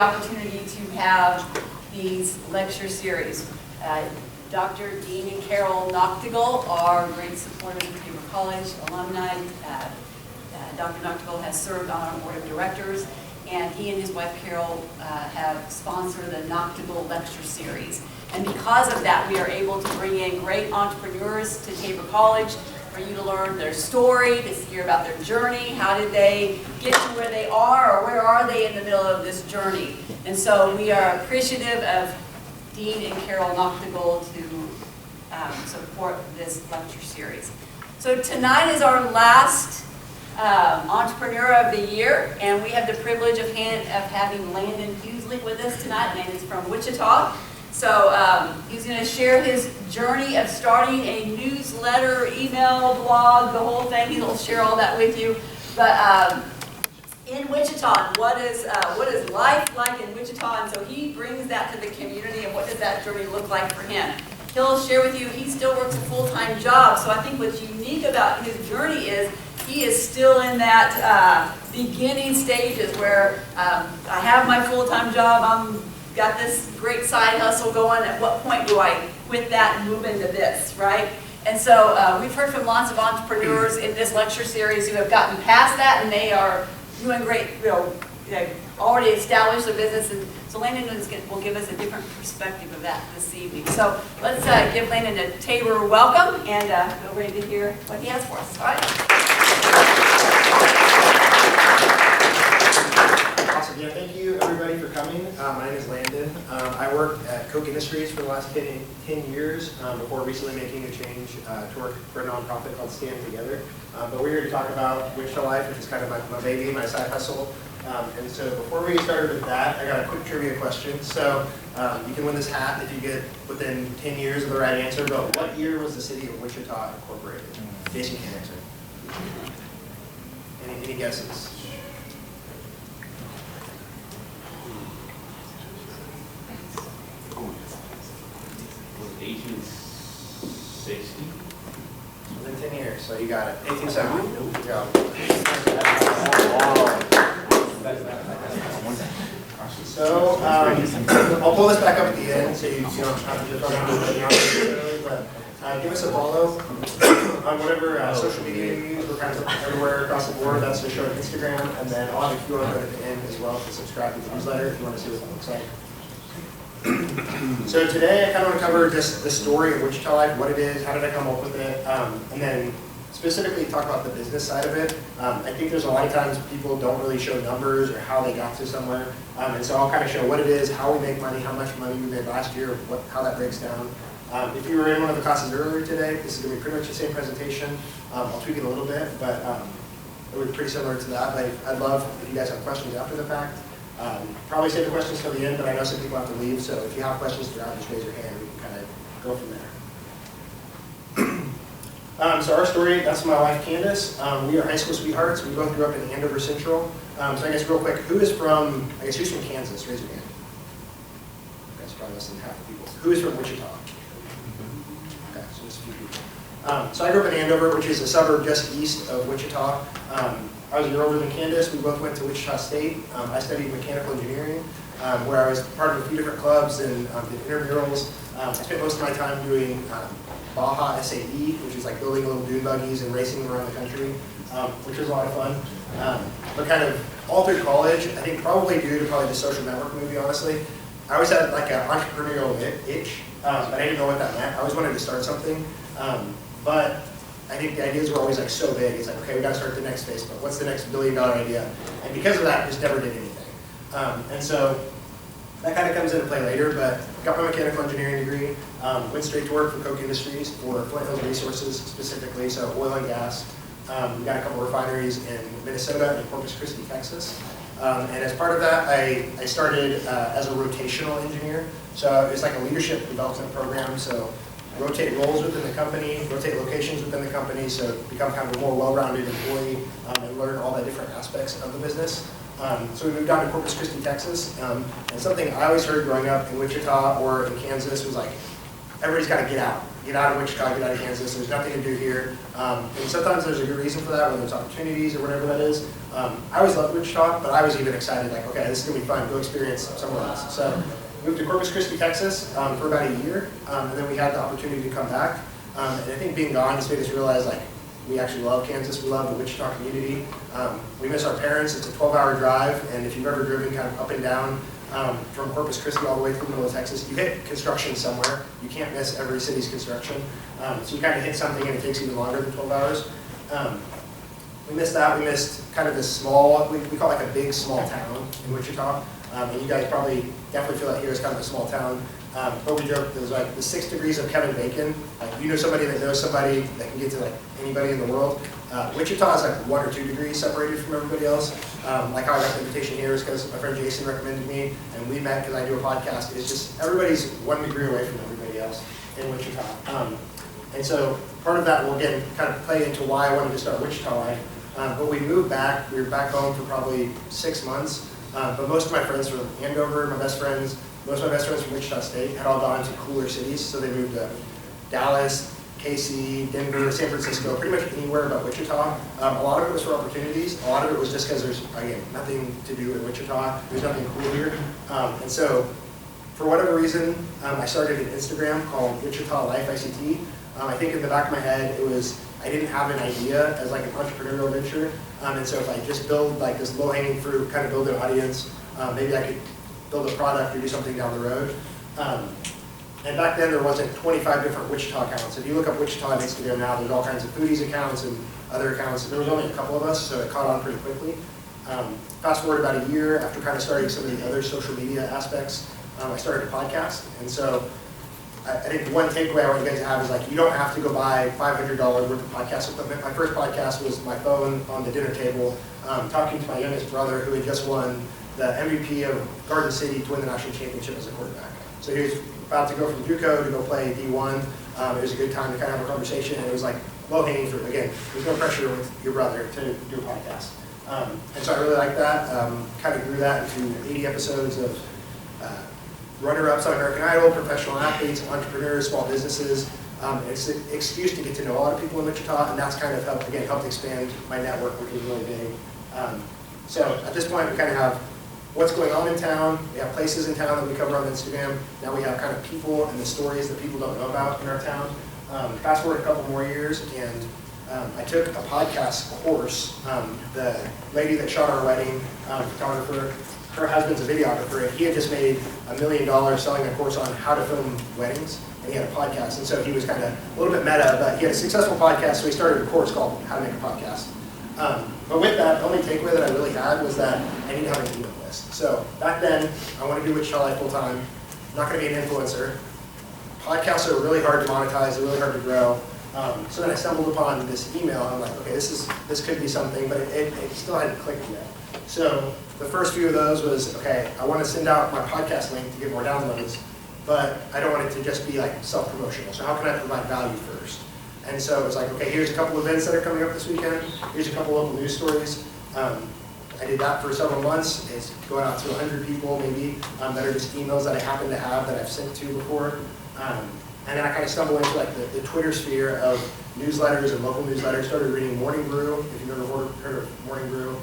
Opportunity to have these lecture series. Dr. Dean and Carol Nachtigall are great supporters of Tabor College alumni. Dr. Nachtigall has served on our board of directors, and he and his wife Carol have sponsored the Nachtigall lecture series. And because of that, we are able to bring in great entrepreneurs to Tabor College for you to learn their story, to hear about their journey. How did they get to where they are, or where are they in the middle of this journey? And so we are appreciative of Dean and Carol Nachtigall to support this lecture series. So tonight is our last Entrepreneur of the Year, and we have the privilege of having Landon Huslig with us tonight. Landon's from Wichita. So he's going to share his journey of starting a newsletter, email, blog, the whole thing. He'll share all that with you. But in Wichita, what is life like in Wichita? And so he brings that to the community, and what does that journey look like for him? He'll share with you, he still works a full-time job. So I think what's unique about his journey is he is still in that beginning stages where I have my full-time job, got this great side hustle going. At what point do I quit that and move into this, right? And so we've heard from lots of entrepreneurs in this lecture series who have gotten past that, and they are doing great, they've already established their business. And so Landon will give us a different perspective of that this evening. So let's give Landon a Tabor welcome, and we're ready to hear what he has for us. All right? Awesome. Yeah, thank you everybody for coming. My name is Landon. I worked at Coke Industries for the last 10 years before recently making a change to work for a nonprofit called Stand Together. But we're here to talk about Wichita Life, which is kind of my baby, my side hustle. And so before we get started with that, I got a quick trivia question. So you can win this hat if you get within 10 years of the right answer. But what year was the city of Wichita incorporated? In case you can't answer. Any guesses? Within 10 years, so you got it. 1870. Good job. So I'll pull this back up at the end, so you don't have to but give us a follow on whatever social media you use. We're kind of everywhere across the board. That's the show on Instagram, and then I'll have a QR code at the end as well to subscribe to the newsletter if you want to see what that looks like. So today I kind of want to cover just the story of Wichita Life, what it is, how did I come up with it, and then specifically talk about the business side of it. I think there's a lot of times people don't really show numbers or how they got to somewhere, and so I'll kind of show what it is, how we make money, how much money we made last year, how that breaks down. If you were in one of the classes earlier today, this is going to be pretty much the same presentation. I'll tweak it a little bit, but it would be pretty similar to that. But I'd love if you guys have questions after the fact. Probably save the questions till the end, but I know some people have to leave, so if you have questions throughout, just raise your hand. We can kind of go from there. So our story, that's my wife Candace. We are high school sweethearts. We both grew up in Andover Central. So I guess real quick, who's from Kansas? Raise your hand. That's probably less than half the people. Who is from Wichita? Okay, so just a few people. So I grew up in Andover, which is a suburb just east of Wichita. I was a year older than Candace. We both went to Wichita State. I studied mechanical engineering, where I was part of a few different clubs and did intramurals. I spent most of my time doing Baja SAE, which is like building little dune buggies and racing them around the country, which was a lot of fun. But kind of all through college, I think probably due to the Social Network movie, honestly, I always had like an entrepreneurial itch, but I didn't know what that meant. I always wanted to start something, but I think the ideas were always like so big. It's like, okay, we got to start the next Facebook. What's the next billion-dollar idea? And because of that, I just never did anything. And so that kind of comes into play later, but got my mechanical engineering degree, went straight to work for Coke Industries for Flint Hills Resources specifically, so oil and gas. We got a couple refineries in Minnesota and Corpus Christi, Texas. And as part of that, I started as a rotational engineer. So it's like a leadership development program. So rotate roles within the company, rotate locations within the company, so become kind of a more well-rounded employee and learn all the different aspects of the business. So we moved down to Corpus Christi, Texas, and something I always heard growing up in Wichita or in Kansas was like, everybody's got to get out get out of Wichita, get out of Kansas, there's nothing to do here. And sometimes there's a good reason for that, whether it's opportunities or whatever that is. I always loved Wichita, but I was even excited, like, okay, this is gonna be fun, go experience somewhere else. So moved to Corpus Christi, Texas for about a year, and then we had the opportunity to come back. And I think being gone just made us realize, like, we actually love Kansas, we love the Wichita community. We miss our parents, it's a 12-hour drive, and if you've ever driven kind of up and down from Corpus Christi all the way through the middle of Texas, you hit construction somewhere. You can't miss every city's construction. So you kind of hit something and it takes even longer than 12 hours. We missed that, we missed kind of this small, we call it like a big small town in Wichita. And you guys probably definitely feel like here is kind of a small town. But we joked, it was like the 6 degrees of Kevin Bacon. Like, you know somebody that knows somebody that can get to like anybody in the world. Wichita is like 1 or 2 degrees separated from everybody else. Like how I got the invitation here is because my friend Jason recommended me, and we met because I do a podcast. It's just everybody's 1 degree away from everybody else in Wichita. And so part of that will again kind of play into why I wanted to start Wichita Life. When we moved back, we were back home for probably 6 months. But most of my friends from Andover, most of my best friends from Wichita State had all gone to cooler cities. So they moved to Dallas, KC, Denver, San Francisco, pretty much anywhere but Wichita. A lot of it was for opportunities. A lot of it was just because there's, again, nothing to do in Wichita. There's nothing cool here. And so for whatever reason, I started an Instagram called Wichita Life ICT. I think in the back of my head, it was, I didn't have an idea as like an entrepreneurial venture. And so if I just build like this low-hanging fruit, kind of build an audience, maybe I could build a product or do something down the road. And back then there wasn't 25 different Wichita accounts. If you look up Wichita on Instagram now, there's all kinds of foodies accounts and other accounts. There was only a couple of us, so it caught on pretty quickly. Fast forward about a year after kind of starting some of the other social media aspects, I started a podcast. And so I think one takeaway I want you guys to have is like, you don't have to go buy $500 worth of podcast equipment. My first podcast was my phone on the dinner table, talking to my youngest brother who had just won the MVP of Garden City to win the national championship as a quarterback. So he was about to go from JUCO to go play D1. It was a good time to kind of have a conversation, and it was like low-hanging fruit. Again, there's no pressure with your brother to do a podcast. And so I really liked that. Kind of grew that into 80 episodes of runner-ups on American Idol, professional athletes, entrepreneurs, small businesses. It's an excuse to get to know a lot of people in Wichita, and that's kind of helped expand my network, which is really big. So at this point, we kind of have what's going on in town. We have places in town that we cover on Instagram. Now we have kind of people and the stories that people don't know about in our town. Fast forward a couple more years, and I took a podcast course. The lady that shot our wedding, photographer, her husband's a videographer, and he had just made $1 million selling a course on how to film weddings, and he had a podcast. And so he was kind of a little bit meta, but he had a successful podcast, so he started a course called How to Make a Podcast. But with that, the only takeaway that I really had was that I need to have an email list. So back then, I wanted to do Wichita Life full time. I'm not going to be an influencer. Podcasts are really hard to monetize, they're really hard to grow. So then I stumbled upon this email, and I'm like, okay, this could be something, but it still hadn't clicked yet. So the first few of those was, okay, I want to send out my podcast link to get more downloads, but I don't want it to just be like self-promotional. So how can I provide value first? And so it was like, okay, here's a couple events that are coming up this weekend. Here's a couple local news stories. I did that for several months. It's going out to 100 people maybe that are just emails that I happen to have that I've sent to before. And then I kind of stumbled into like the Twitter sphere of newsletters and local newsletters. Started reading Morning Brew, if you've ever heard of Morning Brew.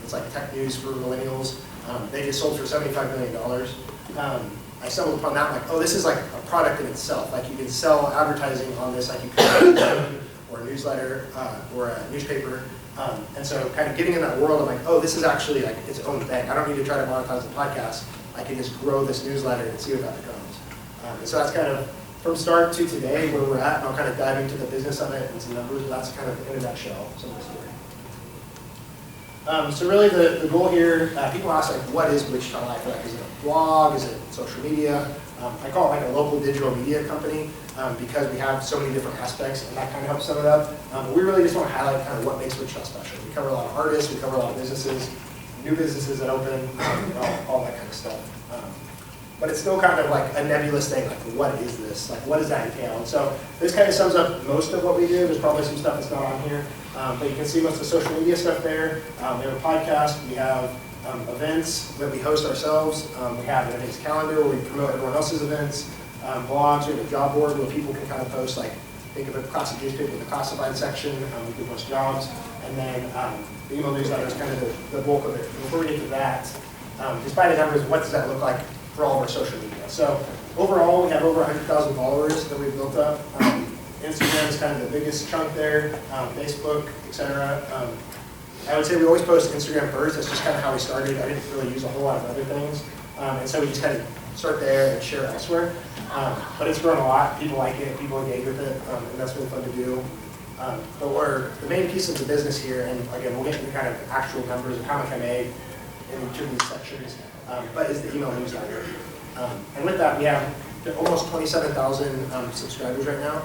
It's like tech news for millennials. They just sold for $75 million. I stumbled upon that, like, oh, this is like a product in itself. Like, you can sell advertising on this, like you could or a newsletter or a newspaper. And so kind of getting in that world, I'm like, oh, this is actually like its own thing. I don't need to try to monetize the podcast. I can just grow this newsletter and see what that becomes. And so that's kind of from start to today where we're at, and I'll kind of dive into the business of it and some numbers, but that's kind of in a nutshell some of the story. So really the goal here, people ask like, what is Wichita Life? Like, is it a blog? Is it social media? I call it like a local digital media company because we have so many different aspects, and that kind of helps sum it up. But we really just want to highlight kind of what makes Wichita special. We cover a lot of artists, we cover a lot of businesses, new businesses that open, all that kind of stuff. But it's still kind of like a nebulous thing, like what is this? Like what does that entail? And so this kind of sums up most of what we do. There's probably some stuff that's not on here, but you can see most of the social media stuff there. We have a podcast, we have events that we host ourselves. We have an events calendar where we promote everyone else's events. blogs, we have a job board where people can kind of post, like, think of a classic newspaper in the classified section, we can post jobs, and then the email newsletter is kind of the bulk of it. Before we get to that, despite the numbers, what does that look like for all of our social media? So overall, we have over 100,000 followers that we've built up. Instagram is kind of the biggest chunk there, Facebook, etc. I would say we always post Instagram first. That's just kind of how we started. I didn't really use a whole lot of other things. And so we just kind of start there and share elsewhere. But it's grown a lot. People like it. People engage with it. And that's really fun to do. But the main piece of the business here, and again, we'll get into kind of actual numbers of how much I made in each of these sections, but is the email newsletter. And with that, we have almost 27,000 subscribers right now.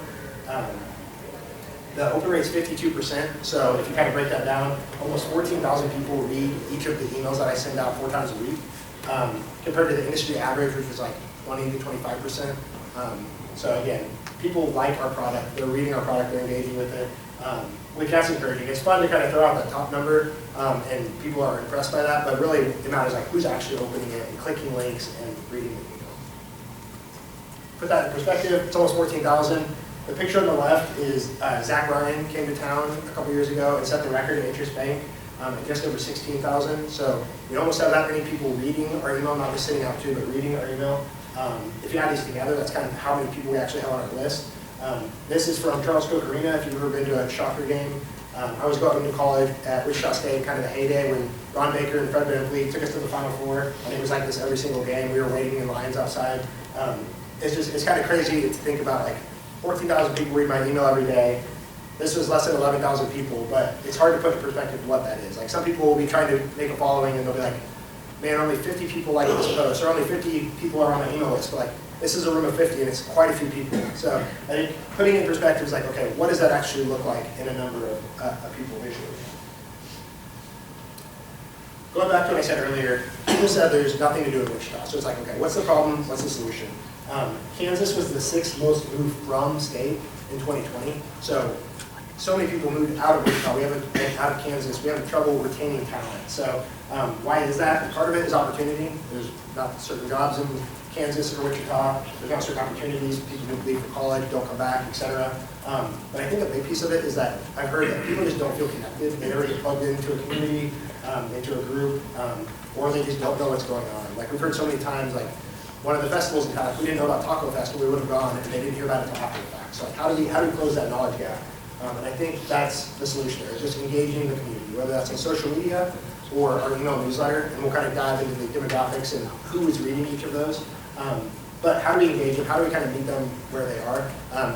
The open rate is 52%, so if you kind of break that down, almost 14,000 people read each of the emails that I send out 4 times a week, compared to the industry average, which is like 20 to 25%. So again, people like our product, they're reading our product, they're engaging with it, which that's encouraging. It's fun to kind of throw out that top number, and people are impressed by that, but really it matters like who's actually opening it and clicking links and reading the email. Put that in perspective, it's almost 14,000. The picture on the left is Zach Ryan came to town a couple years ago and set the record at Interest Bank at just over 16,000. So we almost have that many people reading our email, not just sitting out too, but reading our email. If you add these together, that's kind of how many people we actually have on our list. This is from Charles Koch Arena, if you've ever been to a Shocker game. I was going to college at Wichita State, kind of the heyday when Ron Baker and Fred VanVleet took us to the Final Four, and it was like this every single game. We were waiting in lines outside. It's kind of crazy to think about, like, 14,000 people read my email every day. This was less than 11,000 people, but it's hard to put in perspective what that is. Like, some people will be trying to make a following and they'll be like, man, only 50 people like this post, or only 50 people are on my email list. But like, this is a room of 50 and it's quite a few people. So I think putting it in perspective is like, okay, what does that actually look like in a number of people visually? Going back to what I said earlier, people said there's nothing to do with Wichita. So it's like, okay, what's the problem? What's the solution? Kansas was the 6th most moved from state in 2020. So many people moved out of Wichita. We haven't been out of Kansas. We have trouble retaining talent. So why is that? Part of it is opportunity. There's not certain jobs in Kansas or Wichita. There's not certain opportunities. People who leave for college, don't come back, etc. But I think a big piece of it is that I've heard that people just don't feel connected. They never get plugged into a community, into a group, or they just don't know what's going on. Like, we've heard so many times, like, one of the festivals in town, if we didn't know about Taco Festival, we would have gone, and they didn't hear about it until after the fact. So like, how do we close that knowledge gap? And I think that's the solution there, is just engaging the community, whether that's on social media or our email newsletter, and we'll kind of dive into the demographics and who is reading each of those. But how do we engage them? How do we kind of meet them where they are?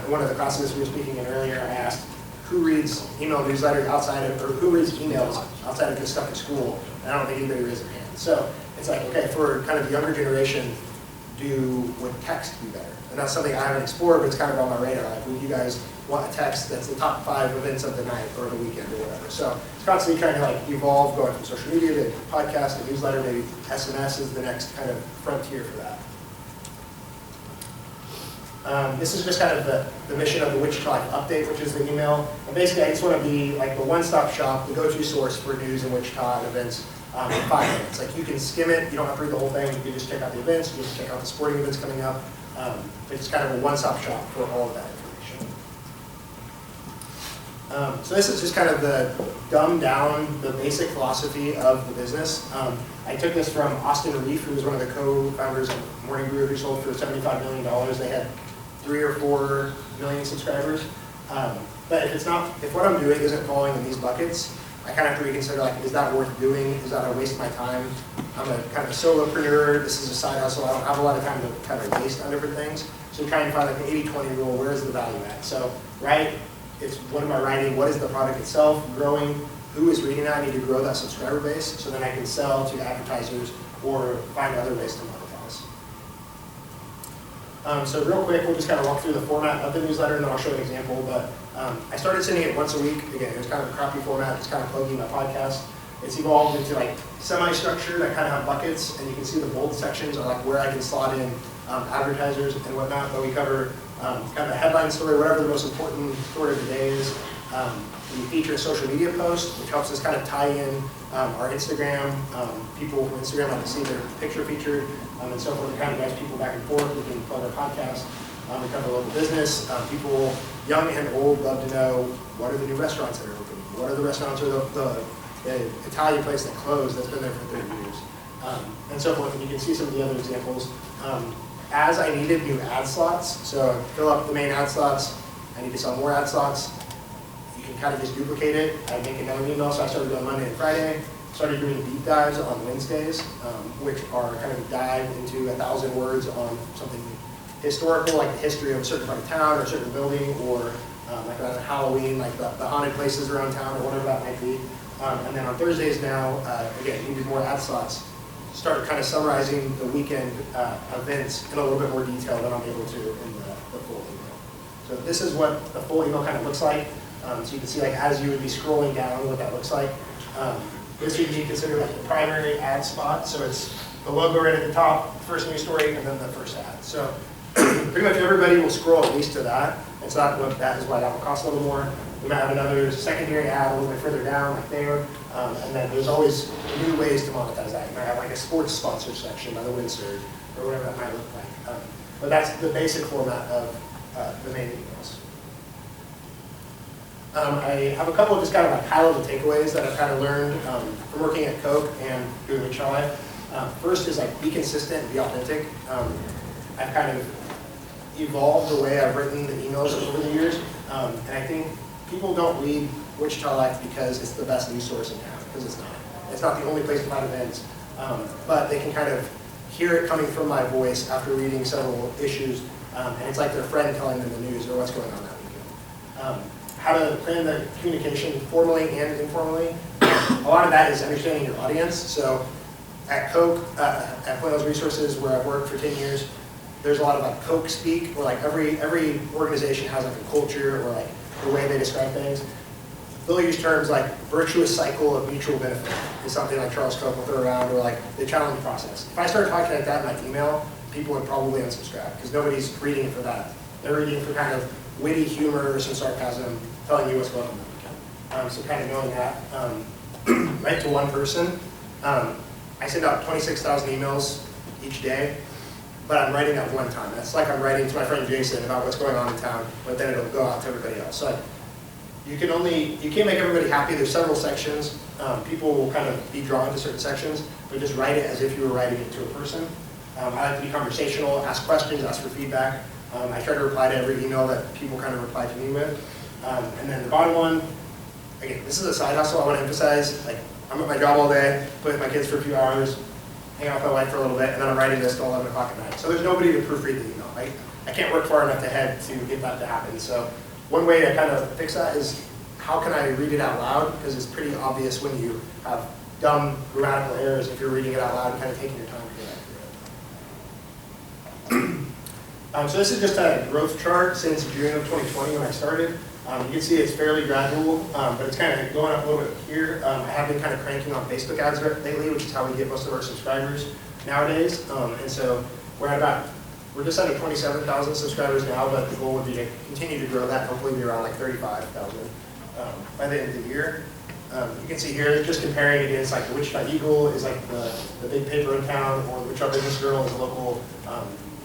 In one of the classes we were speaking in earlier, I asked, who reads email newsletters outside of, or who reads emails outside of just stuff at school? And I don't think anybody raised their hand. So it's like, okay, for kind of the younger generation, would text be better? And that's something I haven't explored, but it's kind of on my radar. Like, would you guys want a text that's the top 5 events of the night or the weekend or whatever? So it's constantly trying to like evolve, going from social media to podcast to newsletter, maybe SMS is the next kind of frontier for that. This is just kind of the mission of the Wichita Life Update, which is the email. And basically, I just want to be like the one-stop shop, the go-to source for news in Wichita and events in 5 minutes. Like, you can skim it, you don't have to read the whole thing, you can just check out the events, you can check out the sporting events coming up. It's kind of a one-stop shop for all of that information. So this is just kind of the dumbed down, the basic philosophy of the business. I took this from Austin Reef, who was one of the co-founders of Morning Brew, who sold for $75 million. They had 3 or 4 million subscribers. But if what I'm doing isn't falling in these buckets, I kind of have to reconsider, like, is that worth doing? Is that a waste of my time? I'm a kind of a solopreneur. This is a side hustle. I don't have a lot of time to kind of waste on different things. So trying to find like an 80-20 rule. Where is the value at? So, right, it's what am I writing? What is the product itself? Growing. Who is reading that? I need to grow that subscriber base so then I can sell to advertisers or find other ways to monetize. So real quick, we'll just kind of walk through the format of the newsletter, and then I'll show an example. But I started sending it once a week. Again, it was kind of a crappy format, just kind of plugging my podcast. It's evolved into like semi-structured. I kind of have buckets, and you can see the bold sections are like where I can slot in advertisers and whatnot. But we cover kind of a headline story, whatever the most important story of the day is. We feature a social media post, which helps us kind of tie in our Instagram. People from Instagram like to see their picture featured. and so forth. It kind of drives people back and forth. We can plug our podcast. We cover local business. People, young and old, love to know what are the new restaurants that are opening. What are the restaurants or the Italian place that closed that's been there for 30 years, and so forth. And you can see some of the other examples. As I needed new ad slots, so fill up the main ad slots. I need to sell more ad slots. You can kind of just duplicate it. I make another email, so I started doing Monday and Friday. Started doing deep dives on Wednesdays, which are kind of a dive into 1,000 words on something historical, like the history of a certain part of town or a certain building, or like around Halloween, like the haunted places around town or whatever that might be. And then on Thursdays now, again, needed more ad slots. Start kind of summarizing the weekend events in a little bit more detail than I'm able to in the full email. So this is what the full email kind of looks like. So you can see, like, as you would be scrolling down, what that looks like. This would be considered like the primary ad spot. So it's the logo right at the top, first news story, and then the first ad. So pretty much everybody will scroll at least to that. It's not what that is why that will cost a little more. We might have another secondary ad a little bit further down, like there. And then there's always new ways to monetize that. You might have like a sports sponsor section by the Windsor, or whatever that might look like. But that's the basic format of the main emails. I have a couple of just kind of like high-level takeaways that I've kind of learned from working at Coke and doing Wichita Life. First is like be consistent, be authentic. I've kind of evolved the way I've written the emails over the years, and I think people don't read Wichita Life because it's the best news source in town, because it's not. It's not the only place to find events, but they can kind of hear it coming from my voice after reading several issues, and it's like their friend telling them the news or what's going on that weekend. How to plan the communication formally and informally. A lot of that is understanding your audience. So at Coke, at Foils Resources, where I've worked for 10 years, there's a lot of like Coke speak, where like every organization has like a culture or like the way they describe things. They'll use terms like virtuous cycle of mutual benefit is something like Charles Coke will throw around, or like the challenge process. If I started talking like that in my email, people would probably unsubscribe because nobody's reading it for that. They're reading it for kind of witty humor or some sarcasm, telling you what's going on that weekend. So kind of knowing that. Right to one person. I send out 26,000 emails each day, but I'm writing that one time. That's like I'm writing to my friend Jason about what's going on in town, but then it'll go out to everybody else. So you can't make everybody happy. There's several sections. People will kind of be drawn to certain sections, but just write it as if you were writing it to a person. I like to be conversational, ask questions, ask for feedback. I try to reply to every email that people kind of reply to me with. And then the bottom one, again, this is a side hustle. I want to emphasize, like, I'm at my job all day, play with my kids for a few hours, hang out with my wife for a little bit, and then I'm writing this till 11 o'clock at night. So there's nobody to proofread the email. I can't work far enough ahead to get that to happen. So one way to kind of fix that is, how can I read it out loud? Because it's pretty obvious when you have dumb grammatical errors if you're reading it out loud and kind of taking your time to get accurate. So this is just a growth chart since June of 2020 when I started. You can see it's fairly gradual, but it's kind of going up a little bit here. I have been kind of cranking on Facebook ads lately, which is how we get most of our subscribers nowadays. And so we're just under 27,000 subscribers now, but the goal would be to continue to grow that, hopefully be around like 35,000 by the end of the year. You can see here, just comparing it against like the Wichita Eagle is like the big paper in town, or the Wichita Business Journal is a local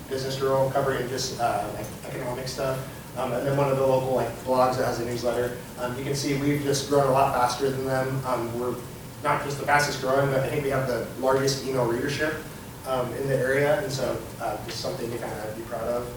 business journal covering just like economic stuff. And then one of the local like blogs that has a newsletter. You can see we've just grown a lot faster than them. We're not just the fastest growing, but I think we have the largest email readership in the area, and so just something to kind of be proud of.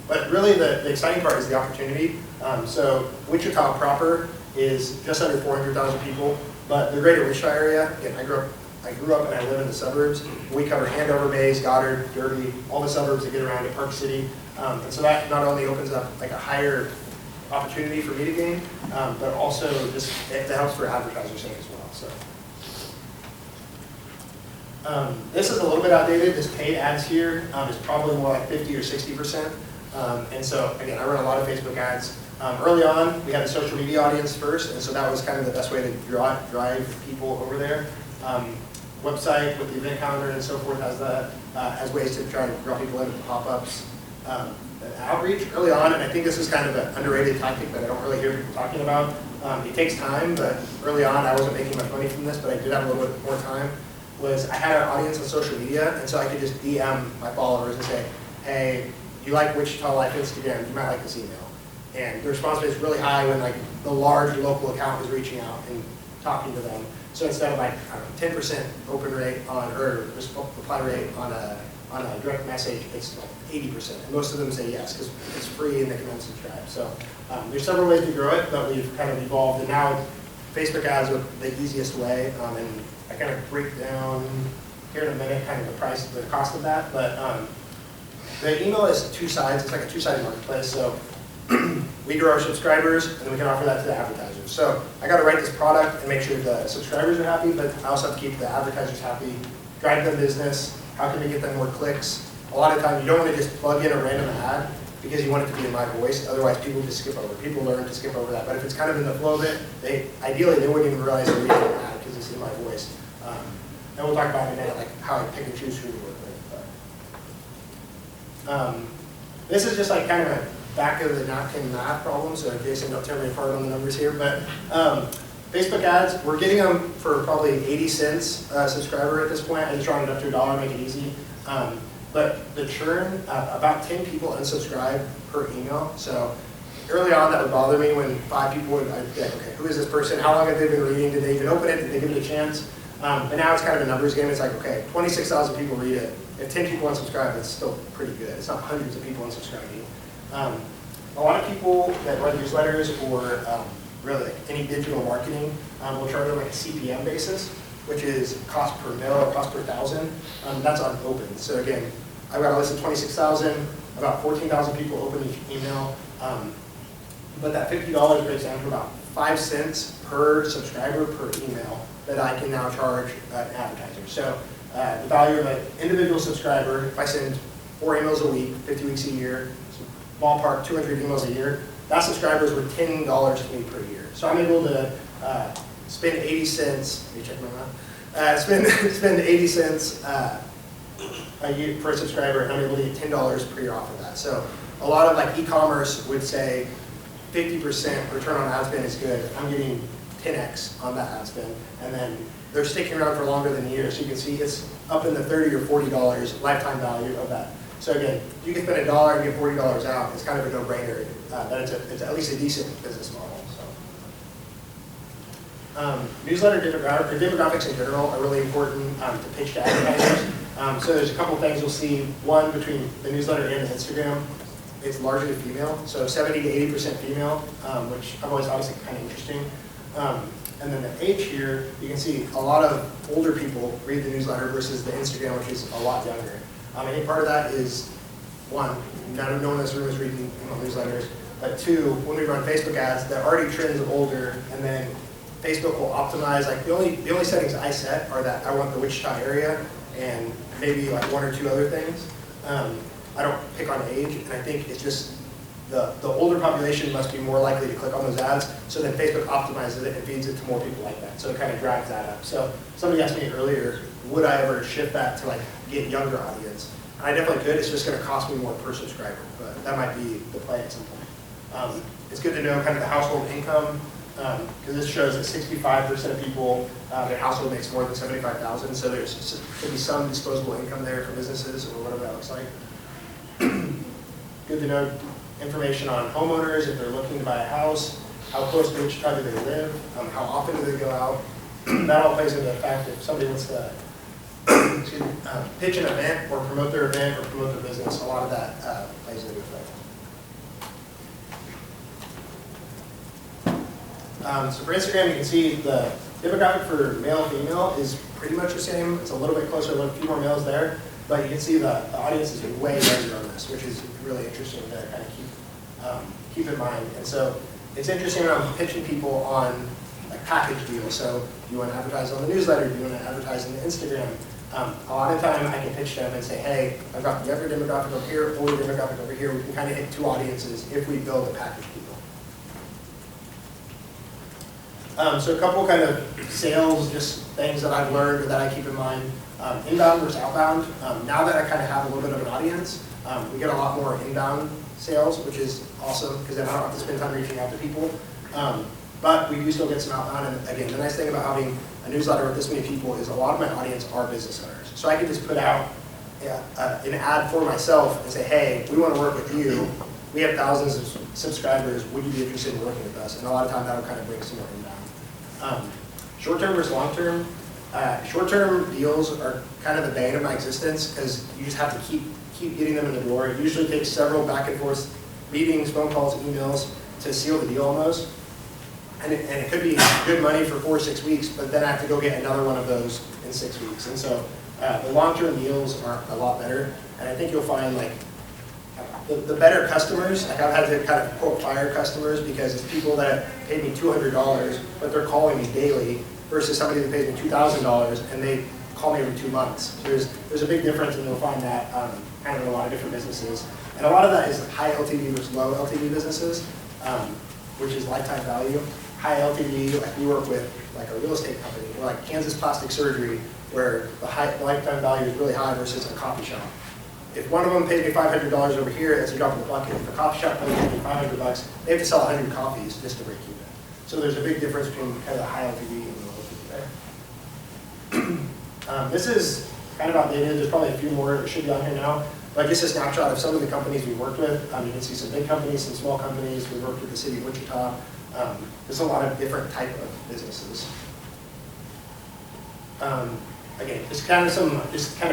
But really the exciting part is the opportunity. So Wichita proper is just under 400,000 people, but the greater Wichita area, again, I grew up and I live in the suburbs. We cover Andover, Bays, Goddard, Derby, all the suburbs that get around to Park City. And so that not only opens up like a higher opportunity for me to gain, but also just it helps for advertisers' sake as well. So this is a little bit outdated. This paid ads here is probably more like 50 or 60%. And so again, I run a lot of Facebook ads. Early on, we had a social media audience first, and so that was kind of the best way to drive people over there. Website with the event calendar and so forth has that, has ways to try to draw people into pop-ups. Outreach early on, and I think this is kind of an underrated tactic that I don't really hear people talking about. It takes time, but early on I wasn't making much money from this, but I did have a little bit more time, was I had an audience on social media, and so I could just DM my followers and say, hey, you like Wichita Life Instagram, you might like this email. And the response rate is really high when like the large local account is reaching out and talking to them. So instead of like, I don't know, 10% open rate on, or reply rate on a direct message, it's like 80%. And most of them say yes, because it's free and they can unsubscribe. So there's several ways to grow it, but we've kind of evolved. And now Facebook ads are the easiest way. And I kind of break down here in a minute kind of the cost of that. But the email is two sides. It's like a two-sided marketplace. So we grow our subscribers, and then we can offer that to the advertisers. So I got to write this product and make sure the subscribers are happy, but I also have to keep the advertisers happy, drive them business. How can we get them more clicks? A lot of times you don't want to just plug in a random ad because you want it to be in my voice. Otherwise, people just skip over. People learn to skip over that. But if it's kind of in the flow of it, ideally they wouldn't even realize they're reading an ad because it's in my voice. And we'll talk about in a minute, like how I pick and choose who to work with. But, this is just like kind of a back of the napkin math problem, so Jason, don't tear me apart on the numbers here, but Facebook ads, we're getting them for probably 80 cents a subscriber at this point. I just rounded up to $1, make it easy. But the churn, about 10 people unsubscribe per email. So early on that would bother me when 5 people would, I'd be like, okay, who is this person? How long have they been reading? Did they even open it? Did they give it a chance? But now it's kind of a numbers game. It's like, okay, 26,000 people read it. If 10 people unsubscribe, it's still pretty good. It's not hundreds of people unsubscribing. A lot of people that run newsletters or really like any digital marketing will charge on like a CPM basis, which is cost per mil or cost per thousand. That's on open. So again, I've got a list of 26,000, about 14,000 people open each email. But that $50 breaks down to about 5 cents per subscriber per email that I can now charge an advertiser. So the value of an individual subscriber, if I send 4 emails a week, 50 weeks a year, ballpark 200 emails a year, that subscriber is worth $10 to me per year. So I'm able to spend 80 cents, let me check my math, spend 80 cents a year per subscriber, and I'm able to get $10 per year off of that. So a lot of like e-commerce would say 50% return on ad spend is good. I'm getting 10x on that ad spend, and then they're sticking around for longer than a year. So you can see it's up in the $30 or $40 lifetime value of that. So again, you can spend $1 and get $40 out. It's kind of a no-brainer. That it's at least a decent business model. So, newsletter demographics in general are really important to pitch to advertisers. So there's a couple things you'll see. One, between the newsletter and the Instagram, it's largely female. So 70 to 80% female, which I've always thought is kind of interesting. And then the age here, you can see a lot of older people read the newsletter versus the Instagram, which is a lot younger. I think part of that is, one, no one in this room is reading newsletters, but two, when we run Facebook ads, there are already trends of older, and then Facebook will optimize, like the only settings I set are that I want the Wichita area and maybe like 1 or 2 other things. I don't pick on age, and I think it's just the older population must be more likely to click on those ads, so then Facebook optimizes it and feeds it to more people like that. So it kind of drives that up. So somebody asked me earlier, would I ever shift that to like get younger audience? And I definitely could. It's just going to cost me more per subscriber, but that might be the play at some point. It's good to know kind of the household income, because this shows that 65% of people, their household makes more than $75,000, so there's could be some disposable income there for businesses or whatever that looks like. Good to know information on homeowners, if they're looking to buy a house, how close to Wichita do they live, how often do they go out. That all plays into the fact if somebody wants to pitch an event or promote their event or promote their business, a lot of that plays into effect. So for Instagram, you can see the demographic for male and female is pretty much the same. It's a little bit closer, a few more males there, but you can see the audience is way younger on this, which is really interesting to kind of keep in mind. And so it's interesting when I'm pitching people on like package deals. So do you want to advertise on the newsletter? Do you want to advertise on the Instagram? A lot of time I can pitch them and say, hey, I've got the younger demographic over here, older demographic over here. We can kind of hit 2 audiences if we build a package deal. So a couple kind of sales, just things that I've learned or that I keep in mind. Inbound versus outbound. Now that I kind of have a little bit of an audience, we get a lot more inbound sales, which is awesome because then I don't have to spend time reaching out to people. But we do still get some outbound, and again, the nice thing about having a newsletter with this many people is a lot of my audience are business owners. So I can just put out an ad for myself and say, hey, we want to work with you. We have thousands of subscribers. Would you be interested in working with us? And a lot of time that'll kind of bring some more inbound. Short-term versus long-term. Short-term deals are kind of the bane of my existence because you just have to keep getting them in the door. It usually takes several back and forth meetings, phone calls, emails to seal the deal on those. And it could be good money for 4 or 6 weeks, but then I have to go get another one of those in 6 weeks. And so the long-term deals are a lot better. And I think you'll find like the better customers, like I've had to kind of quote fire customers because it's people that paid me $200, but they're calling me daily versus somebody that pays me $2,000 and they call me every 2 months. So there's a big difference, and you'll find that kind of in a lot of different businesses. And a lot of that is high LTV versus low LTV businesses, which is lifetime value. High LTV, like we work with like a real estate company, or like Kansas Plastic Surgery, where the lifetime value is really high versus a coffee shop. If one of them pays me $500 over here, that's a drop in the bucket. If a coffee shop pays me $500, they have to sell 100 coffees just to break even. So there's a big difference between kind of the high LTV and the low LTV there. This is kind of outdated. There's probably a few more that should be on here now. But just a snapshot of some of the companies we worked with. You can see some big companies, some small companies. We worked with the city of Wichita. There's a lot of different type of businesses. Again, just kind of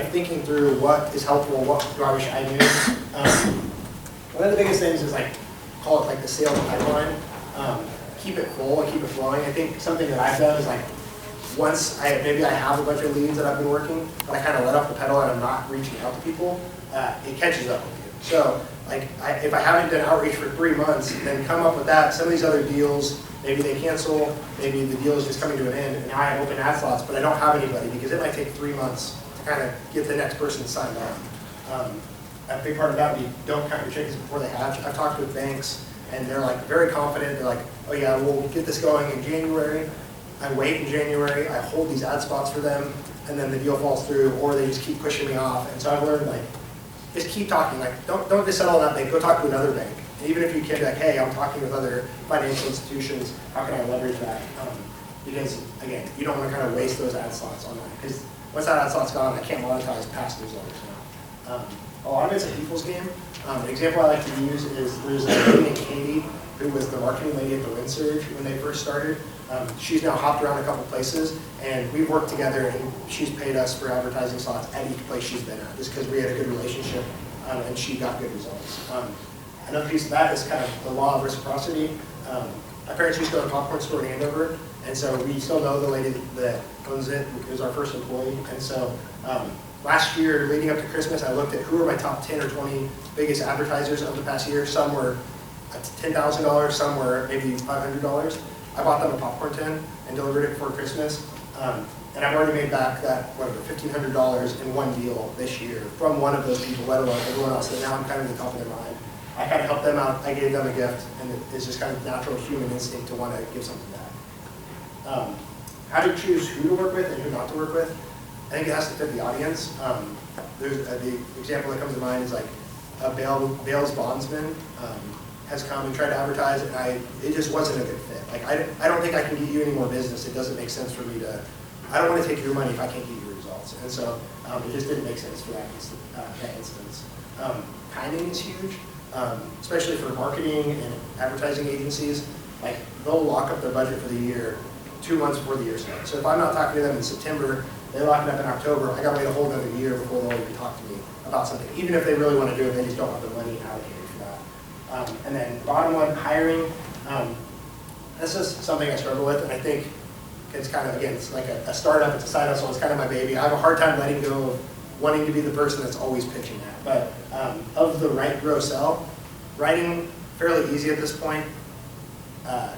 thinking through what is helpful, what do I wish I knew. One of the biggest things is like, call it like the sales pipeline. Keep it full and keep it flowing. I think something that I've done is like, once maybe I have a bunch of leads that I've been working, but I kind of let off the pedal and I'm not reaching out to people, it catches up with you. So like if I haven't done outreach for 3 months, then come up with that. Some of these other deals, maybe they cancel, maybe the deal is just coming to an end, and now I have open ad slots, but I don't have anybody because it might take 3 months to kind of get the next person signed on. A big part of that would be don't count your chickens before they hatch. I've talked with banks, and they're like very confident. They're like, oh yeah, we'll get this going in January. I wait in January, I hold these ad spots for them, and then the deal falls through, or they just keep pushing me off. And so I've learned like, just keep talking. Like, don't just settle on that bank. Go talk to another bank. And even if you can be like, hey, I'm talking with other financial institutions, how can I leverage that? Because again, you don't want to kind of waste those ad slots on that. Because once that ad slot's gone, I can't monetize past those others now. A lot of it's a people's game. An example I like to use is there's a lady named Katie who was the marketing lady at the Wind Surge when they first started. She's now hopped around a couple places, and we've worked together, and she's paid us for advertising slots at each place she's been at, just because we had a good relationship, and she got good results. Another piece of that is kind of the law of reciprocity. My parents used to own a popcorn store in Andover, and so we still know the lady that owns it, who was our first employee. And so last year, leading up to Christmas, I looked at who were my top 10 or 20 biggest advertisers of the past year. Some were $10,000, some were maybe $500. I bought them a popcorn tin and delivered it before Christmas. And I've already made back that, whatever, $1,500 in one deal this year from one of those people, let alone everyone else. And now I'm kind of in the top of their mind. I kind of helped them out. I gave them a gift, and it's just kind of natural human instinct to want to give something back. How to choose who to work with and who not to work with? I think it has to fit the audience. There's the example that comes to mind is like a Bale's bondsman has come and tried to advertise, and it just wasn't a good fit. Like I don't think I can get you any more business. It doesn't make sense for me to. I don't want to take your money if I can't get you results. And so it just didn't make sense for that instance. Timing is huge, especially for marketing and advertising agencies. Like they'll lock up their budget for the year 2 months before the year starts. So if I'm not talking to them in September, they lock it up in October. I got to wait a whole another year before they'll even talk to me about something. Even if they really want to do it, they just don't have the money allocated for that. And then bottom one, hiring. This is something I struggle with, and I think it's kind of, again, it's like a startup, it's a side hustle, it's kind of my baby. I have a hard time letting go of wanting to be the person that's always pitching that. But of the write, grow, sell, writing, fairly easy at this point.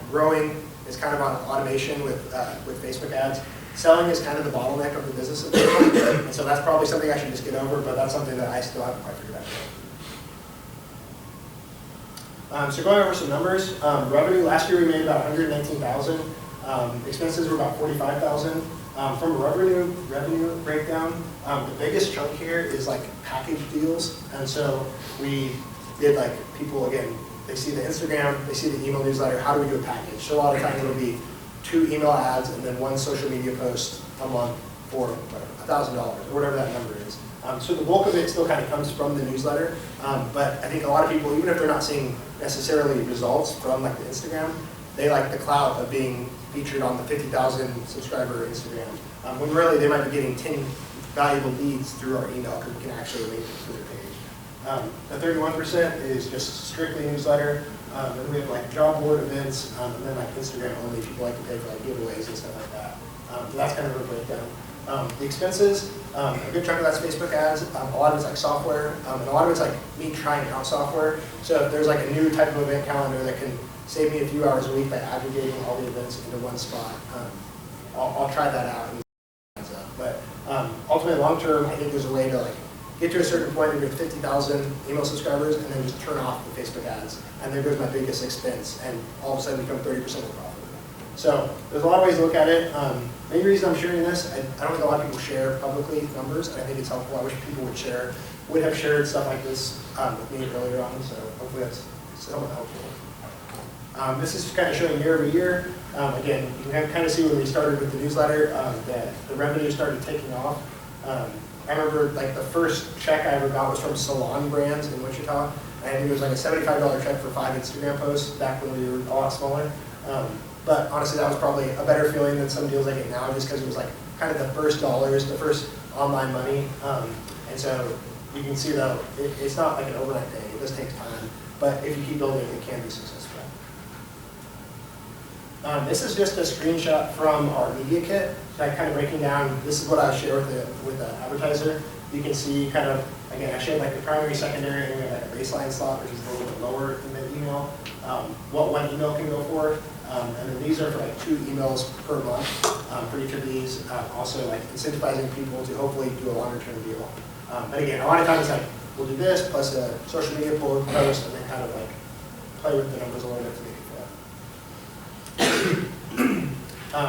Growing is kind of on automation with Facebook ads. Selling is kind of the bottleneck of the business at this point. And so that's probably something I should just get over, but that's something that I still haven't quite figured out. So going over some numbers, revenue, last year we made about $119,000. Expenses were about $45,000. From a revenue breakdown, the biggest chunk here is like package deals. And so we did like people, again, they see the Instagram, they see the email newsletter, how do we do a package? So a lot of times it'll be 2 email ads and then 1 social media post a month for $1,000 or whatever that number is. So the bulk of it still kind of comes from the newsletter, but I think a lot of people, even if they're not seeing necessarily results from like the Instagram, they like the clout of being featured on the 50,000 subscriber Instagram, when really they might be getting 10 valuable leads through our email because we can actually link to their page. The 31% is just strictly newsletter. Then we have like job board events, and then like Instagram only. People like to pay for like giveaways and stuff like that. So that's kind of a breakdown. The expenses, a good chunk of that's Facebook ads. A lot of it's like software, and a lot of it's like me trying out software. So if there's like a new type of event calendar that can save me a few hours a week by aggregating all the events into one spot, I'll try that out. But ultimately, long term, I think there's a way to like get to a certain point where you have 50,000 email subscribers, and then just turn off the Facebook ads, and there goes my biggest expense, and all of a sudden become 30% of the profit. So there's a lot of ways to look at it. Main reason I'm sharing this, I don't think a lot of people share publicly numbers, and I think it's helpful. I wish people would have shared stuff like this with me earlier on, so hopefully that's somewhat helpful. This is kind of showing year over year. Again, you can kind of see when we started with the newsletter that the revenue started taking off. I remember like the first check I ever got was from Salon Brands in Wichita. And I think it was like a $75 check for 5 Instagram posts back when we were a lot smaller. But honestly, that was probably a better feeling than some deals I get now, just because it was like kind of the first dollars, the first online money. And so you can see though, it's not like an overnight thing. It does take time. But if you keep building, it can be successful. This is just a screenshot from our media kit. So I'm kind of breaking down, this is what I share with the advertiser. You can see kind of, again, I shared like the primary, secondary, and we have like a baseline slot, which is a little bit lower in the email. What one email can go for. And then these are for like 2 emails per month for each of these. Also like incentivizing people to hopefully do a longer term deal. But again, a lot of times like we'll do this plus a social media post and then kind of like play with the numbers a little bit to make it fit.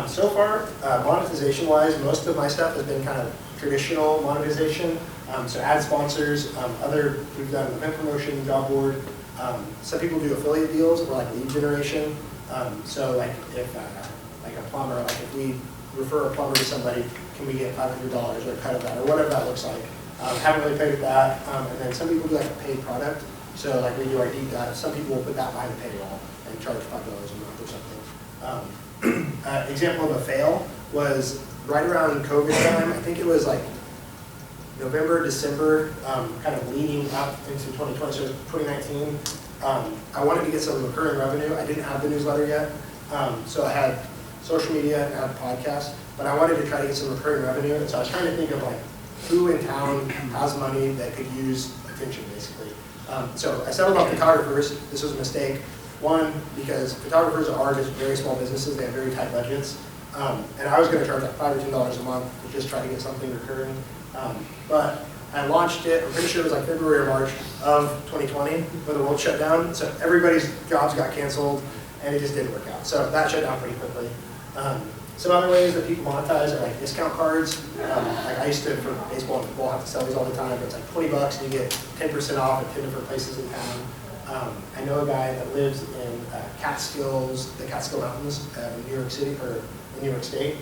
So far, monetization-wise, most of my stuff has been kind of traditional monetization. So ad sponsors, we've done event promotion, job board. Some people do affiliate deals or like lead generation. So like if like a plumber, like if we refer a plumber to somebody, can we get $500 or a cut of that or whatever that looks like. Haven't really played with that. And then some people do like a paid product. So like we do our deep dive. Some people will put that behind the paywall and charge $5 a month or something. Example of a fail was right around COVID time. I think it was like November, December, kind of leading up into 2020, so 2019. I wanted to get some recurring revenue. I didn't have the newsletter yet, so I had social media and I had a podcast, but I wanted to try to get some recurring revenue, and so I was trying to think of like who in town has money that could use attention, basically. So I settled on photographers. This was a mistake. One, because photographers are just very small businesses, they have very tight budgets, and I was going to charge like $5 or $10 a month to just try to get something recurring. But I launched it, I'm pretty sure it was like February or March of 2020 when the world shut down. So everybody's jobs got canceled and it just didn't work out. So that shut down pretty quickly. Some other ways that people monetize are like discount cards. Like I used to, for baseball and football, have to sell these all the time, but it's like $20 and you get 10% off at 10 different places in town. I know a guy that lives in Catskills, the Catskill Mountains in New York City, or in New York State.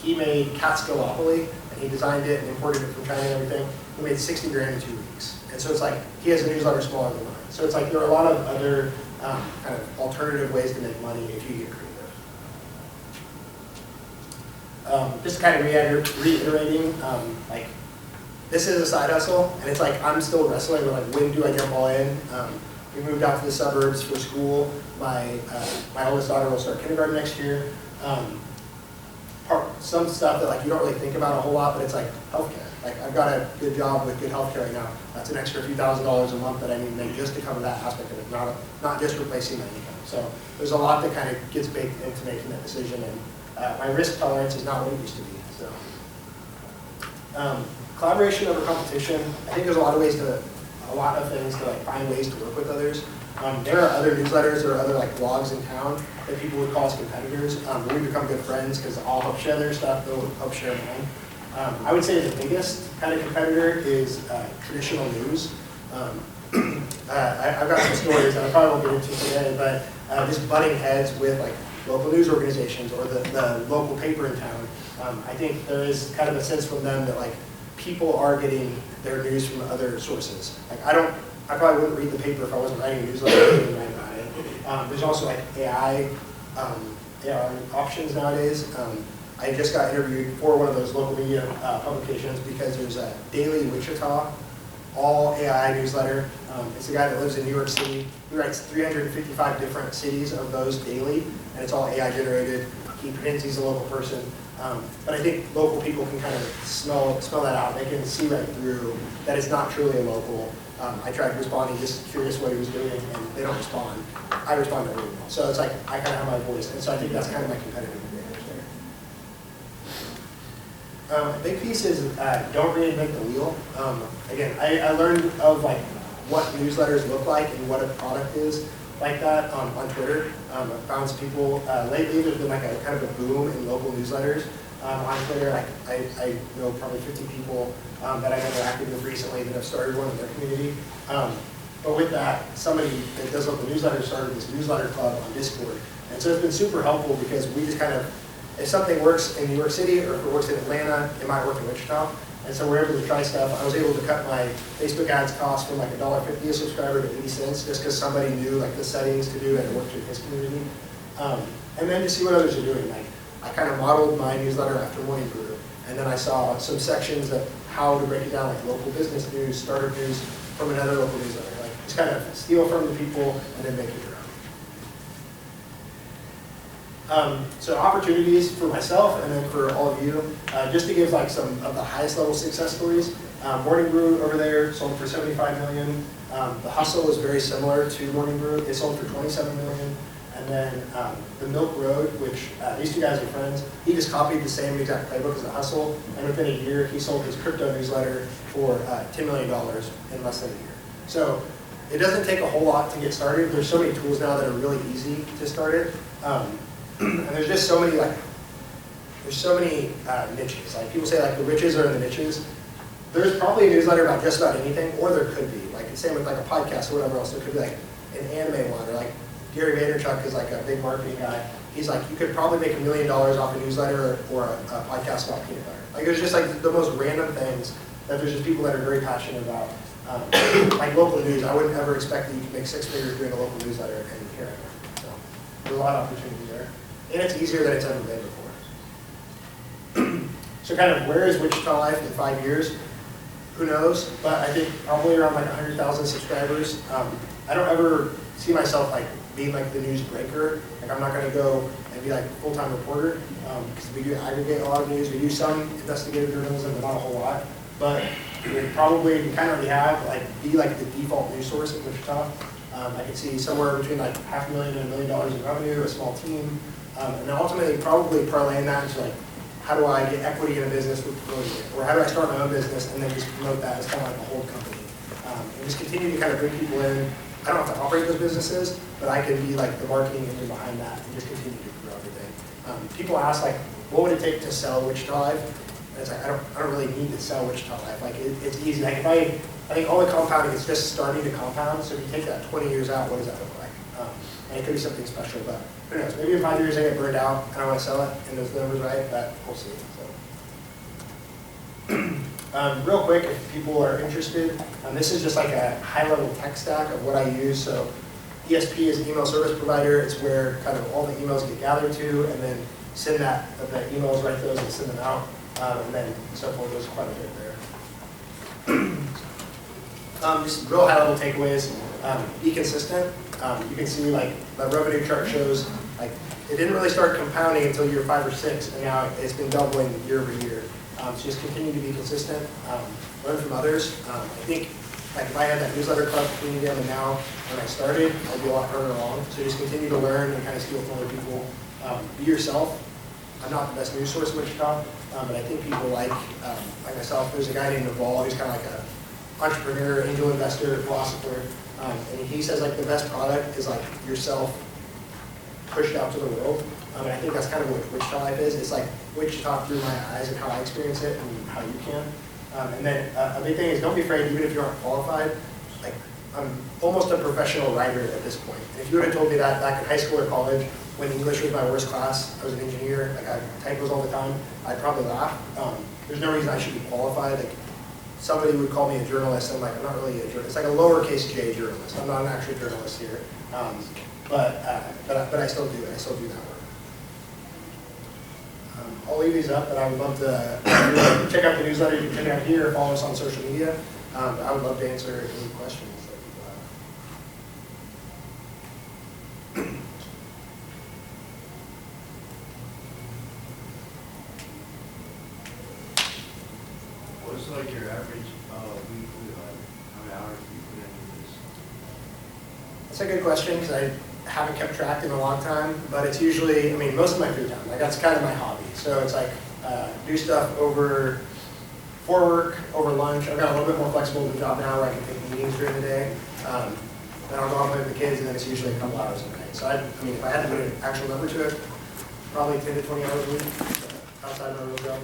He made Catskillopoly, and he designed it and imported it from China and everything. He made 60 grand in 2 weeks. And so it's like, he has a newsletter smaller than mine. So it's like, there are a lot of other kind of alternative ways to make money if you get creative. Just kind of reiterating, like, this is a side hustle, and it's like, I'm still wrestling with like, when do I jump all in? We moved out to the suburbs for school. My oldest daughter will start kindergarten next year. Some stuff that like you don't really think about a whole lot, but it's like healthcare. Like I've got a good job with good healthcare right now. That's an extra few $1,000s a month that I need to make just to cover that aspect of it, not just replacing my income. So there's a lot that kind of gets baked into making that decision, and my risk tolerance is not what it used to be. So collaboration over competition. I think there's a lot of things to like find ways to work with others. There are other newsletters or other like blogs in town that people would call us competitors. We become good friends because I'll help share their stuff, they'll help share mine. I would say the biggest kind of competitor is traditional news. I've got some stories that I probably won't get into today, but just butting heads with like local news organizations or the local paper in town. I think there is kind of a sense from them that like people are getting their news from other sources. Like I probably wouldn't read the paper if I wasn't writing a newsletter and writing about it. There's also like AI options nowadays. I just got interviewed for one of those local media publications because there's a Daily Wichita all AI newsletter. It's a guy that lives in New York City. He writes 355 different cities of those daily, and it's all AI generated. He pretends he's a local person. But I think local people can kind of smell that out. They can see right through that it's not truly a local. I tried responding, just curious what he was doing, and they don't respond. I respond to everyone. So it's like I kind of have my voice, and so I think that's kind of my competitive advantage there. A big piece is don't reinvent the wheel. Again, I learned of like what newsletters look like and what a product is like that on Twitter. I've found some people lately. There's been like a kind of a boom in local newsletters on Twitter. Like I know probably 50 people that I've interacted with recently that have started one in their community. But with that, somebody that does local newsletters started this newsletter club on Discord, and so it's been super helpful because we just kind of, if something works in New York City or if it works in Atlanta, it might work in Wichita. And so we're able to try stuff. I was able to cut my Facebook ads cost from like $1.50 a subscriber to 80 cents just because somebody knew like the settings to do and it worked in his community. And then to see what others are doing. Like I kind of modeled my newsletter after Morning Brew. And then I saw some sections of how to break it down, like local business news, startup news from another local newsletter. Like just kind of steal from the people and then make it your own. So opportunities for myself and then for all of you, just to give like some of the highest level success stories. Morning Brew over there sold for $75 million. The Hustle is very similar to Morning Brew. It sold for $27 million. And then the Milk Road, which these two guys are friends, he just copied the same exact playbook as the Hustle. And within a year, he sold his crypto newsletter for $10 million in less than a year. So it doesn't take a whole lot to get started. There's so many tools now that are really easy to start it. And there's just so many niches. Like people say like the riches are in the niches. There's probably a newsletter about just about anything, or there could be. Like the same with like a podcast or whatever else. There could be like an anime one, or like Gary Vaynerchuk is like a big marketing guy. He's like, you could probably make $1 million off a newsletter or a podcast about peanut butter. Like there's just like the most random things that there's just people that are very passionate about. Like local news, I wouldn't ever expect that you could make 6 figures doing a local newsletter, and here I am. So there's a lot of opportunity there. And it's easier than it's ever been before. So kind of where is Wichita Life in 5 years? Who knows? But I think probably around like 100,000 subscribers. I don't ever see myself like being like the news breaker. Like I'm not going to go and be like a full-time reporter because we do aggregate a lot of news. We do some investigative journalism, but not a whole lot. But we probably kind of already have like be like the default news source in Wichita. I can see somewhere between like $500,000 and $1 million in revenue, a small team. And then ultimately probably parlaying that into like, how do I get equity in a business with promoting it? Or how do I start my own business and then just promote that as kind of like a whole company? And just continue to kind of bring people in. I don't have to operate those businesses, but I can be like the marketing engine behind that and just continue to grow everything. People ask like, what would it take to sell Wichita Life? And it's like, I don't really need to sell Wichita Life. Like it's easy. Like I think all the compounding is just starting to compound. So if you take that 20 years out, what does that look like? And it could be something special, but who knows? Maybe in 5 years I get burned out and I want to sell it and those numbers right, but we'll see. So, real quick, if people are interested, this is just like a high-level tech stack of what I use. So ESP is an email service provider. It's where kind of all the emails get gathered to and then send the emails, write those and send them out. And then so forth. There's quite a bit there. Just real high-level takeaways. Be consistent. You can see like the revenue chart shows like it didn't really start compounding until year 5 or 6, and now it's been doubling year over year. So just continue to be consistent, learn from others. I think like if I had that newsletter club community on now when I started, I'd be a lot further along. So just continue to learn and kind of steal from other people. Be yourself. I'm not the best news source in Wichita, but I think people like myself. There's a guy named Naval who's kind of like an entrepreneur, angel investor, philosopher. And he says like the best product is like yourself pushed out to the world. And I think that's kind of what Wichita Life is. It's like Wichita through my eyes and how I experience it and how you can. And then a big thing is don't be afraid, even if you aren't qualified, like I'm almost a professional writer at this point. And if you would have told me that back in high school or college, when English was my worst class, I was an engineer, like I had typos all the time, I'd probably laugh. There's no reason I should be qualified. Like, somebody would call me a journalist, and I'm like, I'm not really a journalist. It's like a lowercase j journalist. I'm not an actual journalist here. But I still do it. I still do that work. I'll leave these up, but I would love to check out the newsletter. You can check it out here, follow us on social media. I would love to answer any questions that people have. What's like your average weekly, like how many hours do you put into this? That's a good question because I haven't kept track in a long time, but it's usually, I mean, most of my free time. Like that's kind of my hobby. So it's like do stuff for work, over lunch. I've got a little bit more flexible with the job now where I can take meetings during the day. Then I'll go out and play with the kids, and then it's usually a couple hours a night. So I mean, if I had to put an actual number to it, probably 10 to 20 hours a week outside my real job.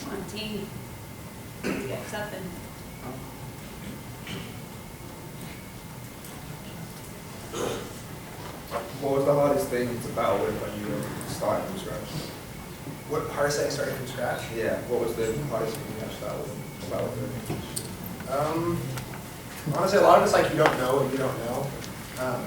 Come on, team. You got something. What was the hardest thing to battle with when you were starting from scratch? What hardest thing starting from scratch? Yeah, what was the hardest thing you had to battle with? Honestly, a lot of it's like you don't know what you don't know.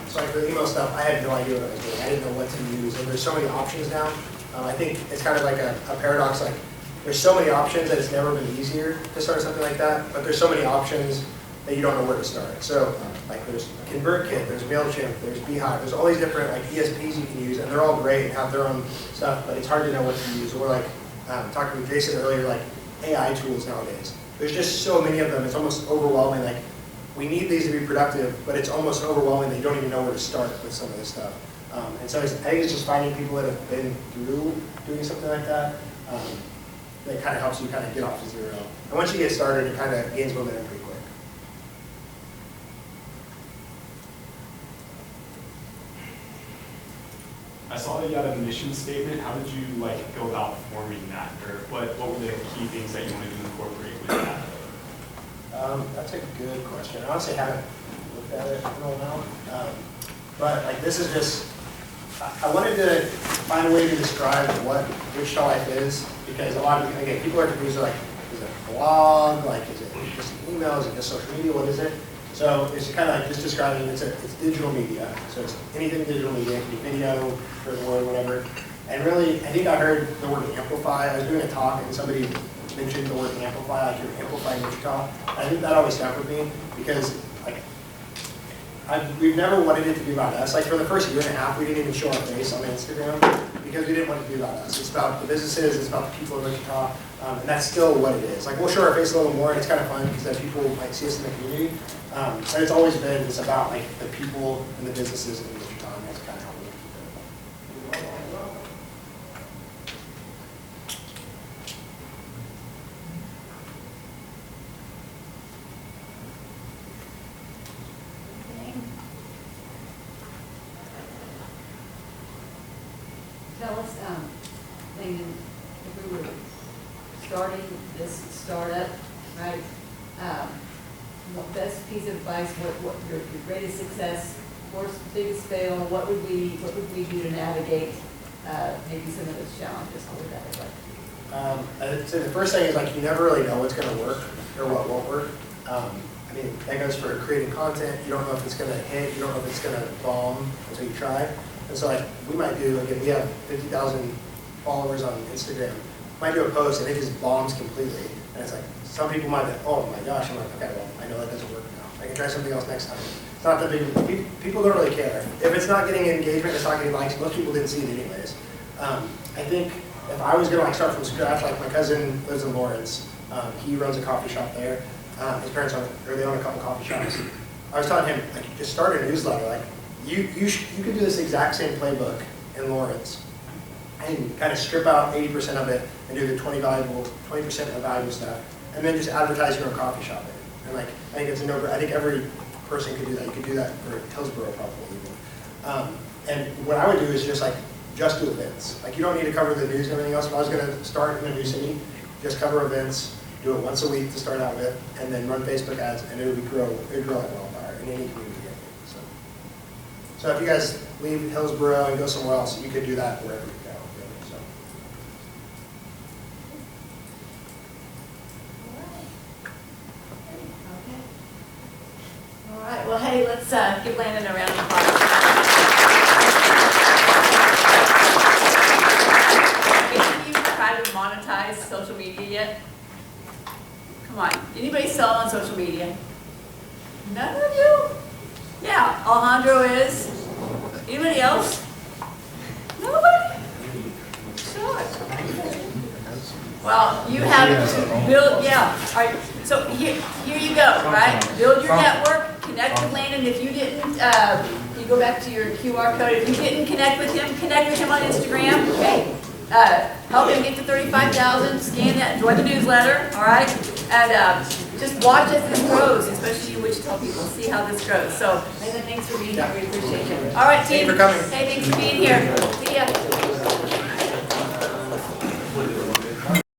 So like for the email stuff, I had no idea what I was doing. I didn't know what to use, and there's so many options now. I think it's kind of like a paradox. Like there's so many options that it's never been easier to start something like that, but there's so many options that you don't know where to start. So like there's ConvertKit, there's MailChimp, there's Beehive, there's all these different like ESPs you can use, and they're all great and have their own stuff, but it's hard to know what to use. Or like talking with Jason earlier, like AI tools nowadays. There's just so many of them, it's almost overwhelming. Like we need these to be productive, but it's almost overwhelming that you don't even know where to start with some of this stuff. And so I think it's just finding people that have been through doing something like that that kind of helps you kind of get off to zero. And once you get started, it kind of gains momentum pretty quick. I saw that you had a mission statement. How did you go about forming that, or what were the key things that you wanted to incorporate with that? That's a good question. I honestly haven't looked at it in a while. But like this is just, I wanted to find a way to describe what Wichita Life is, because a lot of, again, people are confused, like, is it a blog, like, is it just an email, is it just social media, what is it? So it's kind of like just describing, it's digital media, so it's anything digital media, it can be video, written word, whatever. And really, I think I heard the word amplify. I was doing a talk and somebody mentioned the word amplify, like you're amplifying Wichita. I think that always stuck with me because like we've never wanted it to be about us. Like for the first year and a half, we didn't even show our face on Instagram because we didn't want it to be about us. It's about the businesses, it's about the people in Wichita, and that's still what it is. Like we'll show our face a little more, and it's kind of fun because then people might see us in the community. But it's always been, it's about like the people and the businesses in Wichita, and that's kind of how we keep it. Tell us, Landon, if we were starting this startup, right? What best piece of advice? What your greatest success? Worst, biggest fail? What would we do to navigate maybe some of those challenges? What would that look like? I'd say the first thing is like you never really know what's going to work or what won't work. I mean, that goes for creating content. You don't know if it's going to hit. You don't know if it's going to bomb until you try. And so like we might do, again, we have 50,000 followers on Instagram. Might do a post and it just bombs completely. And it's like, some people might be, oh my gosh, I'm like, okay, well, I know that doesn't work now. I can try something else next time. It's not that big, people don't really care. If it's not getting engagement, it's not getting likes, most people didn't see it anyways. I think if I was gonna start from scratch, like my cousin lives in Lawrence, he runs a coffee shop there. His parents they own a couple coffee shops. I was telling him, like, just start a newsletter. Like, you could do this exact same playbook in Lawrence and kind of strip out 80% of it and do the 20% of valuable stuff, and then just advertise your own coffee shop in it. And like, I think it's a no-brainer. I think every person could do that. You could do that for Hillsborough probably even. And what I would do is just do events. Like, you don't need to cover the news and everything else. If I was gonna start in a new city, just cover events, do it once a week to start out with, and then run Facebook ads, and it would grow like wildfire in any community, I think. So if you guys leave Hillsborough and go somewhere else, you could do that wherever you go, really, so. All right, well, hey, let's give Landon a round of applause. Any of you try to monetize social media yet? Come on, anybody sell on social media? None of you? Yeah, Alejandro is. Anybody else? Nobody? Sure. Well, you have to build, yeah. All right, so here you go, right? Build your network, connect with Landon. If you didn't, you go back to your QR code. If you didn't connect with him on Instagram, okay? Help him get to 35,000, scan that, join the newsletter, all right? And just watch as this grows, especially you Wichita people. See how this grows. So, Landon, thanks for being here. We appreciate you. All right, team. Thank you for coming. Hey, thanks for being here. See ya.